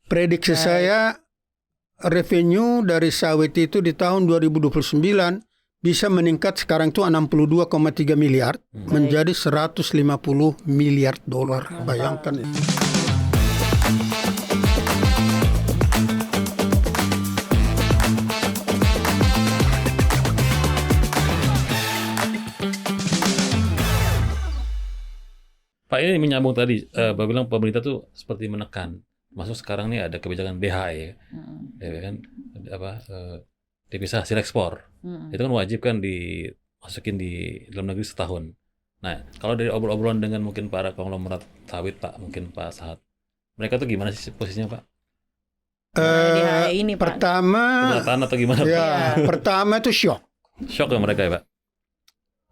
Prediksi saya revenue dari sawit itu di tahun 2029 bisa meningkat sekarang itu 62,3 miliar menjadi 150 miliar dolar. Bayangkan itu. Pak, ini menyambung tadi, Bapak bilang pemerintah tuh seperti menekan. Masuk sekarang nih ada kebijakan DHE, ya kan, devisa hasil ekspor. Itu kan wajib kan dimasukin di dalam negeri setahun. Nah, kalau dari obrol-obrolan dengan mungkin para konglomerat sawit, Pak, mungkin Pak Sahat, mereka tuh gimana sih posisinya, Pak? DHE ini, Pak. Pertama, Keberatan atau gimana, Pak? ya, pertama itu shock. Shock ya mereka ya, Pak?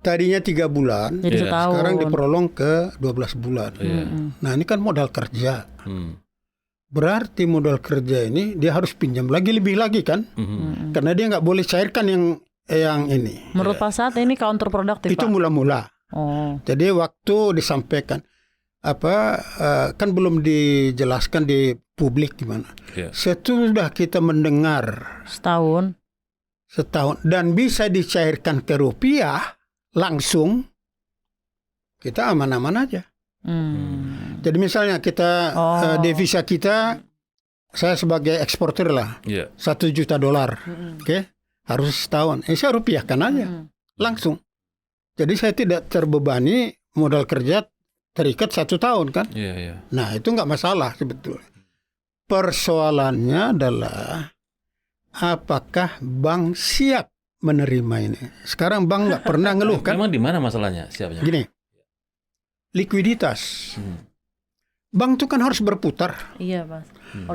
Tadinya 3 bulan, Jadi setahun. sekarang diprolong ke 12 bulan. Nah, ini kan modal kerja. Berarti modal kerja ini dia harus pinjam lebih lagi kan? Karena dia nggak boleh cairkan yang ini. Menurut Pak Sahat ini counterproductive, Itu Pak. mula-mula. Oh. Jadi waktu disampaikan kan belum dijelaskan di publik gimana. Setelah kita mendengar Setahun dan bisa dicairkan ke rupiah langsung, kita aman-aman aja. Jadi misalnya kita devisa kita, saya sebagai eksportir lah, 1 juta dolar, oke, harus setahun. Saya rupiahkan aja langsung. Jadi saya tidak terbebani modal kerja terikat 1 tahun kan. Nah itu nggak masalah sebetulnya. Persoalannya adalah apakah bank siap menerima ini. Sekarang bank nggak pernah ngeluh kan. Memang di mana masalahnya siapnya? Gini, likuiditas. Bank itu kan harus berputar. Iya, Mas.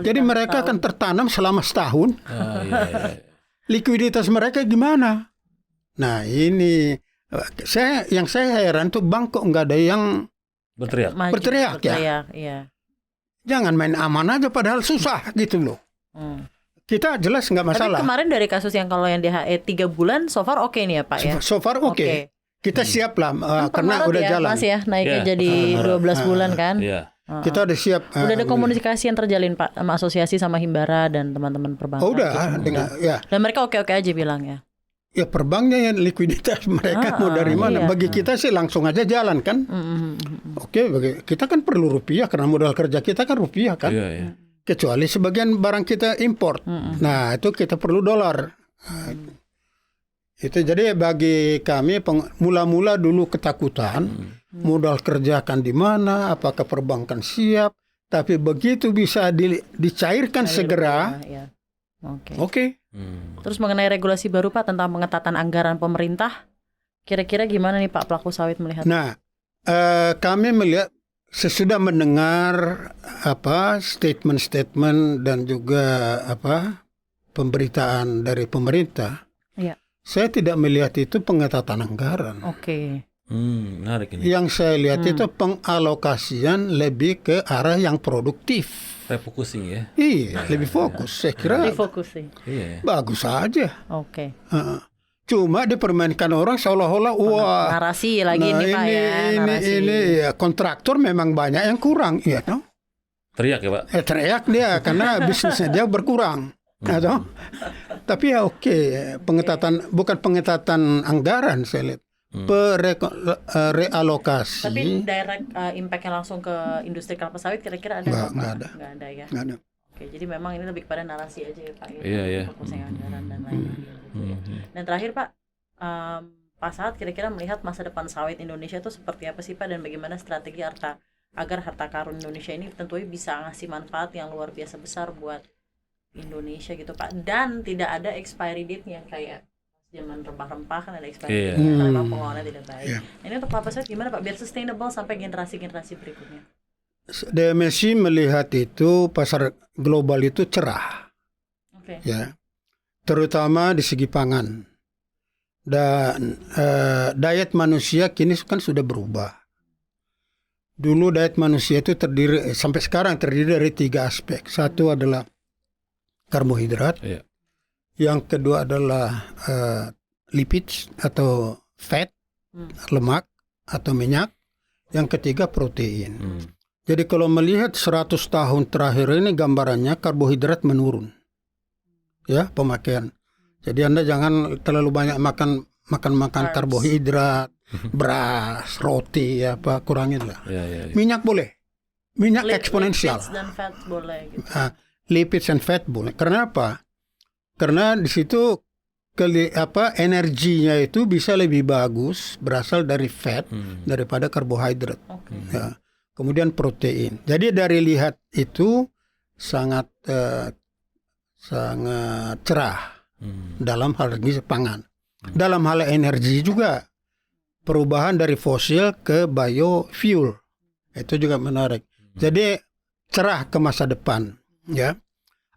Jadi mereka akan tertanam selama setahun. Likuiditas mereka gimana? Nah ini yang saya heran tuh bank kok nggak ada yang berteriak ya. Iya. Jangan main aman aja padahal susah gitu loh. Kita jelas nggak masalah. Tapi kemarin dari kasus yang kalau yang DHE 3 bulan so far oke nih ya, Pak ya. So far oke. Kita siap lah karena udah ya, jalan. Mas ya, naiknya jadi 12 bulan kan. Kita udah siap. Udah ada komunikasi yang terjalin, Pak, sama asosiasi sama Himbara dan teman-teman perbankan. Udah, ya. Dan mereka oke-oke aja bilang ya. Ya perbanknya yang likuiditas mereka mau dari mana? Iya. Bagi kita sih langsung aja jalan kan. Oke, kita kan perlu rupiah karena modal kerja kita kan rupiah kan. Kecuali sebagian barang kita import. Nah itu kita perlu dolar. Itu jadi bagi kami mula-mula dulu ketakutan modal kerja akan di mana, apakah perbankan siap, tapi begitu bisa dicairkan segera. Oke. Terus mengenai regulasi baru, Pak, tentang pengetatan anggaran pemerintah, kira-kira gimana nih Pak pelaku sawit melihat? Nah, kami melihat sesudah mendengar statement-statement dan juga pemberitaan dari pemerintah. Saya tidak melihat itu pengetatan anggaran. Oke. Menarik ini. Yang saya lihat itu pengalokasian lebih ke arah yang produktif. Refocusing ya? Iya, lebih fokus. Saya kira bagus saja. Oke. Cuma dipermainkan orang seolah-olah narasi lagi nih Pak ya. Ini ya, kontraktor memang banyak yang kurang, ya toh. Teriak ya Pak? Teriak dia karena bisnisnya dia berkurang. Atau, tapi ya oke, pengetatan bukan pengetatan anggaran saya lihat, realokasi. Tapi direct impact-nya langsung ke industri kelapa sawit kira-kira ada nggak ada? Nggak ada ya. Nggak ada. Oke, jadi memang ini lebih kepada narasi aja ya Pak. Iya. Fokusnya anggaran dan lain-lain. Dan terakhir Pak, Pak Sahat kira-kira melihat masa depan sawit Indonesia itu seperti apa sih Pak, dan bagaimana strategi agar harta karun Indonesia ini tentunya bisa ngasih manfaat yang luar biasa besar buat Indonesia gitu Pak, dan tidak ada expiry date yang kayak zaman rempah-rempah kan ada expiry date karena memang pengelolaannya tidak baik. Ini untuk kelapa sawit gimana Pak biar sustainable sampai generasi-generasi berikutnya? DMSI melihat itu pasar global itu cerah, ya, terutama di segi pangan dan diet manusia kini kan sudah berubah. Dulu diet manusia itu sampai sekarang terdiri dari 3 aspek. Satu adalah karbohidrat, yang kedua adalah lipids atau fat, lemak atau minyak, yang ketiga protein. Jadi kalau melihat 100 tahun terakhir ini gambarannya karbohidrat menurun. Ya, pemakaian. Jadi Anda jangan terlalu banyak makan karbohidrat, beras, roti, apa, kurangin lah. Minyak boleh. Minyak eksponensial. Lipids dan fat boleh gitu. Lipids and fat boleh. Karena apa? Karena di situ energinya itu bisa lebih bagus berasal dari fat daripada karbohidrat. Ya. Kemudian protein. Jadi dari lihat itu sangat cerah dalam hal gizi pangan. Dalam hal energi juga perubahan dari fosil ke biofuel itu juga menarik. Jadi cerah ke masa depan, ya.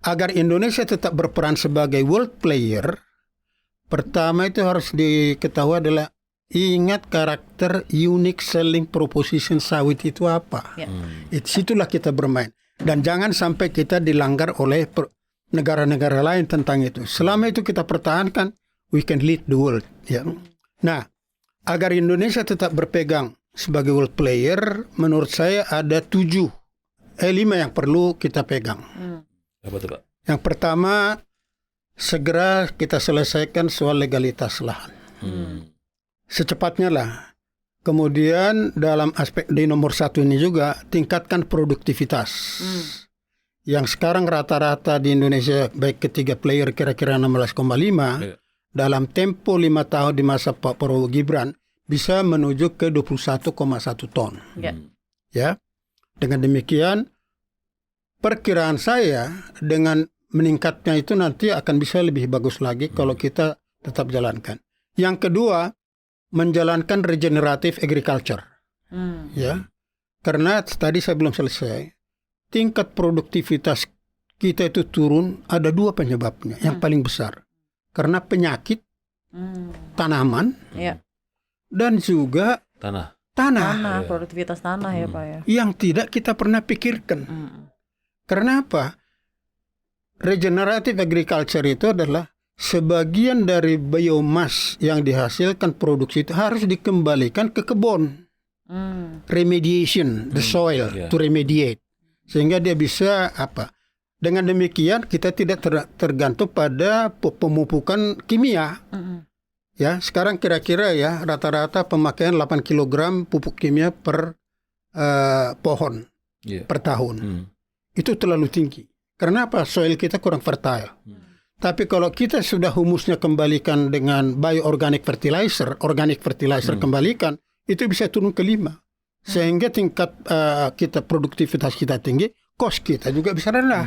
Agar Indonesia tetap berperan sebagai world player, pertama itu harus diketahui adalah ingat karakter unique selling proposition sawit itu apa. Situlah kita bermain. Dan jangan sampai kita dilanggar oleh negara-negara lain tentang itu. Selama itu kita pertahankan, we can lead the world. Ya. Nah, agar Indonesia tetap berpegang sebagai world player, menurut saya ada 5 yang perlu kita pegang. Apa tuh, Pak? Yang pertama, segera kita selesaikan soal legalitas lahan. Secepatnya lah. Kemudian dalam aspek di nomor 1 ini juga, tingkatkan produktivitas. Yang sekarang rata-rata di Indonesia, baik ketiga player kira-kira 16,5, dalam tempo 5 tahun di masa Pak Prabowo Gibran, bisa menuju ke 21,1 ton. Ya. Dengan demikian, perkiraan saya dengan meningkatnya itu nanti akan bisa lebih bagus lagi kalau kita tetap jalankan. Yang kedua, menjalankan regenerative agriculture. Ya. Karena tadi saya belum selesai. Tingkat produktivitas kita itu turun, ada 2 penyebabnya. Yang paling besar. Karena penyakit tanaman. Dan juga tanah. Produktivitas tanah ya Pak ya. Yang tidak kita pernah pikirkan. Karena apa? Regenerative agriculture itu adalah sebagian dari biomass yang dihasilkan produksi itu harus dikembalikan ke kebun. Remediation, the soil to remediate. Sehingga dia bisa apa? Dengan demikian kita tidak tergantung pada pemupukan kimia. Ya, sekarang kira-kira ya rata-rata pemakaian 8 kg pupuk kimia per pohon per tahun. Itu terlalu tinggi. Karena apa? Soil kita kurang fertile. Tapi kalau kita sudah humusnya kembalikan dengan bioorganic fertilizer, kembalikan, itu bisa turun ke 5. Sehingga tingkat produktivitas kita tinggi, cost kita juga bisa rendah.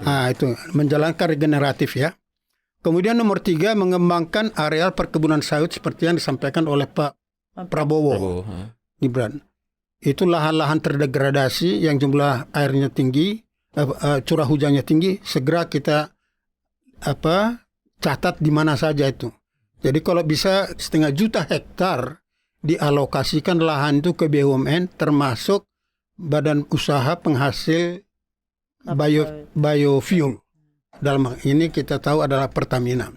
Nah, itu menjalankan regeneratif ya. Kemudian nomor 3, mengembangkan areal perkebunan sawit seperti yang disampaikan oleh Pak Prabowo Gibran. Itu lahan-lahan terdegradasi yang jumlah airnya tinggi, curah hujannya tinggi, segera kita catat di mana saja itu. Jadi kalau bisa 500 juta hektar dialokasikan lahan itu ke BUMN, termasuk badan usaha penghasil biofuel. Dalam ini kita tahu adalah Pertamina.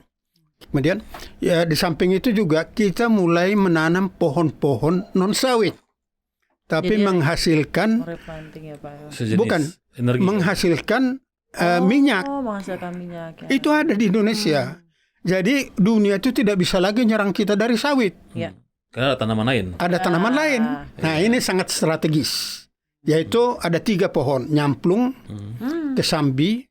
Kemudian ya di samping itu juga kita mulai menanam pohon-pohon non sawit, tapi jadi menghasilkan menghasilkan minyak. Menghasilkan minyak. Ya. Itu ada di Indonesia. Jadi dunia itu tidak bisa lagi nyerang kita dari sawit. Karena ada tanaman lain. Ada tanaman lain. Nah ini sangat strategis. Yaitu ada 3 pohon, nyamplung, kesambi,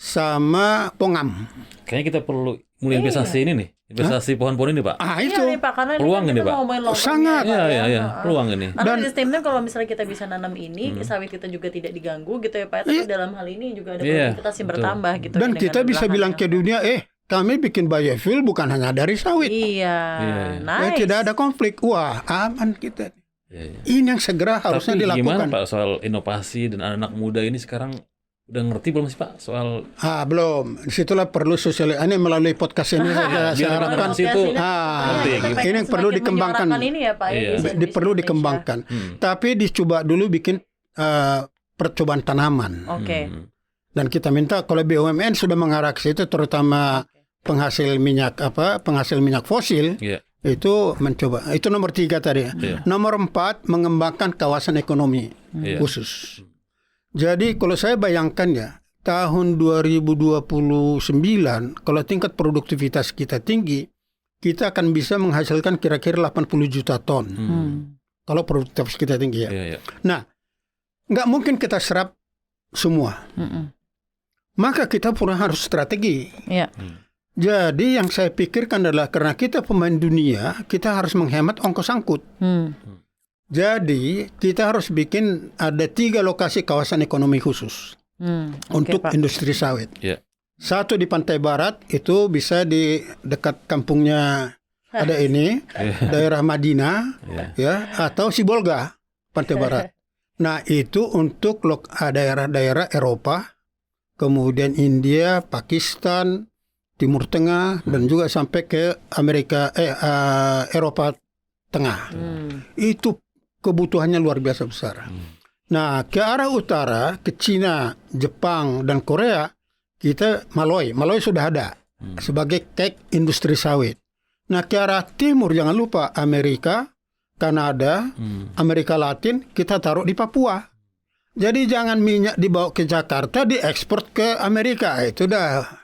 sama pongam. Kayaknya kita perlu mulai investasi ini nih. Investasi pohon-pohon ini, Pak. Itu. Nih, Pak, karena peluang ini, Pak. Sangat. Iya. Peluang ini. Dan di same time kalau misalnya kita bisa nanam ini, sawit kita juga tidak diganggu gitu ya, Pak. Tapi dalam hal ini juga ada produktivitas yang bertambah gitu. Dan kita bisa bilang ke dunia, kami bikin biofuel bukan hanya dari sawit. Nice. Tidak ada konflik. Wah, aman kita. Ini yang segera harusnya dilakukan. Gimana Pak soal inovasi dan anak muda ini sekarang udah ngerti belum sih Pak soal? Belum. Disitulah perlu sosialisasi. Ini melalui podcast ini saya harapkan ini yang perlu dikembangkan. Ini ya, Pak, perlu dikembangkan. Tapi dicoba dulu bikin percobaan tanaman. Dan kita minta kalau BUMN sudah mengarah ke situ, terutama penghasil minyak fosil, Itu mencoba. Itu nomor 3 tadi. Nomor 4, mengembangkan kawasan ekonomi khusus. Jadi kalau saya bayangkan ya, tahun 2029 kalau tingkat produktivitas kita tinggi, kita akan bisa menghasilkan kira-kira 80 juta ton. Kalau produktivitas kita tinggi ya. Nah, nggak mungkin kita serap semua. Maka kita pun harus strategi. Jadi yang saya pikirkan adalah karena kita pemain dunia, kita harus menghemat ongkos angkut. Jadi kita harus bikin ada 3 lokasi kawasan ekonomi khusus untuk industri sawit. Satu di pantai barat, itu bisa di dekat kampungnya ada ini, daerah Madinah, ya, atau Sibolga, pantai barat. Nah itu untuk daerah-daerah Eropa, kemudian India, Pakistan, Timur Tengah, dan juga sampai ke Eropa Tengah. Itu kebutuhannya luar biasa besar. Nah, ke arah utara, ke Cina, Jepang, dan Korea, kita Maloi sudah ada sebagai kek industri sawit. Nah, ke arah timur jangan lupa Amerika, Kanada, Amerika Latin, kita taruh di Papua. Jadi jangan minyak dibawa ke Jakarta, diekspor ke Amerika. Itu udah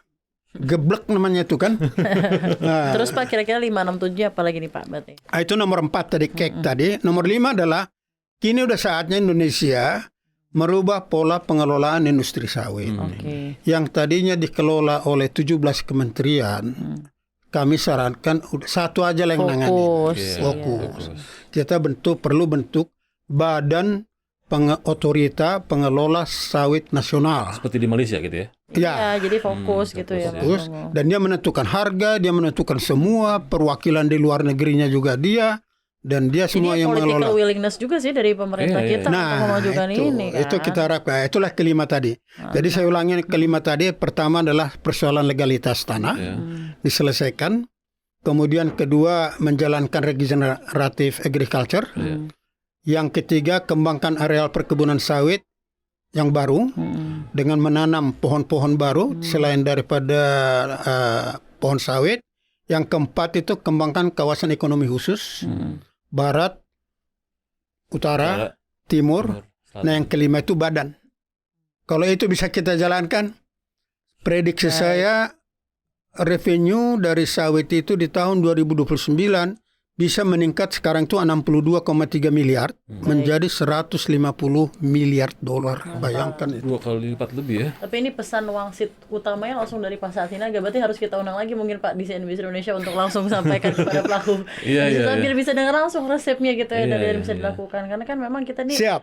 geblek namanya itu kan. Nah, terus Pak, kira-kira 5, 6, 7 apa lagi nih Pak berarti? Itu nomor 4 tadi, kek tadi. Nomor 5 adalah kini udah saatnya Indonesia merubah pola pengelolaan industri sawit. Yang tadinya dikelola oleh 17 kementerian, kami sarankan satu aja yang nangani. Fokus. Kita perlu bentuk badan otorita pengelola sawit nasional. Seperti di Malaysia gitu ya? Ya, jadi fokus gitu ya. Fokus. Dan dia menentukan harga, dia menentukan semua, perwakilan di luar negerinya juga dia, dan dia semua yang mengelola. Political willingness juga sih dari pemerintah kita untuk memajukan ini kan. Itu kita harapkan. Itulah kelima tadi. Jadi saya ulangi kelima tadi. Pertama adalah persoalan legalitas tanah diselesaikan. Kemudian kedua, menjalankan regenerative agriculture. Yang ketiga, kembangkan areal perkebunan sawit yang baru dengan menanam pohon-pohon baru selain daripada pohon sawit. Yang keempat itu kembangkan kawasan ekonomi khusus, barat, utara, timur. Nah yang kelima itu badan. Kalau itu bisa kita jalankan, prediksi saya revenue dari sawit itu di tahun 2029 bisa meningkat sekarang itu 62,3 miliar menjadi 150 miliar dolar. Bayangkan itu. 2 kali lipat lebih ya. Tapi ini pesan wangsit utamanya langsung dari Pak Sinaga. Berarti harus kita undang lagi mungkin Pak di CNBC Indonesia untuk langsung sampaikan kepada pelaku. Biar bisa dengar langsung resepnya gitu ya, dan bisa dilakukan. Karena kan memang kita nih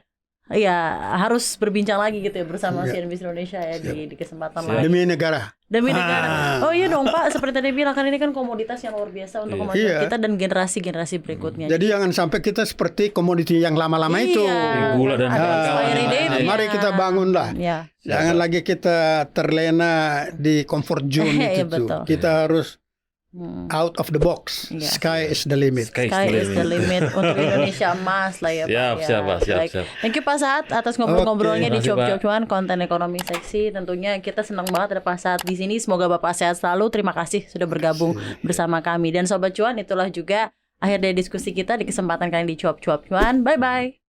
ya harus berbincang lagi gitu ya bersama CNBC Indonesia ya di kesempatan lain. Demi negara. Oh iya dong Pak, seperti tadi bilang kan ini kan komoditas yang luar biasa untuk kemajuan kita dan generasi berikutnya. Jadi jangan sampai kita seperti komoditi yang lama-lama itu. Gula dan mari kita bangunlah. Jangan lagi kita terlena di comfort zone itu. Kita harus out of the box. Sky is the limit. Sky is the limit untuk Indonesia emas lah ya Pak. Siap. Thank you Pak Saad atas ngobrol-ngobrolnya di Cuap Cuan konten ekonomi seksi. Tentunya kita senang banget ada Pak Saad di sini. Semoga Bapak sehat selalu. Terima kasih sudah bergabung bersama kami. Dan Sobat Cuan, itulah juga akhir dari diskusi kita di kesempatan kali ini di Cuap Cuan. Bye bye.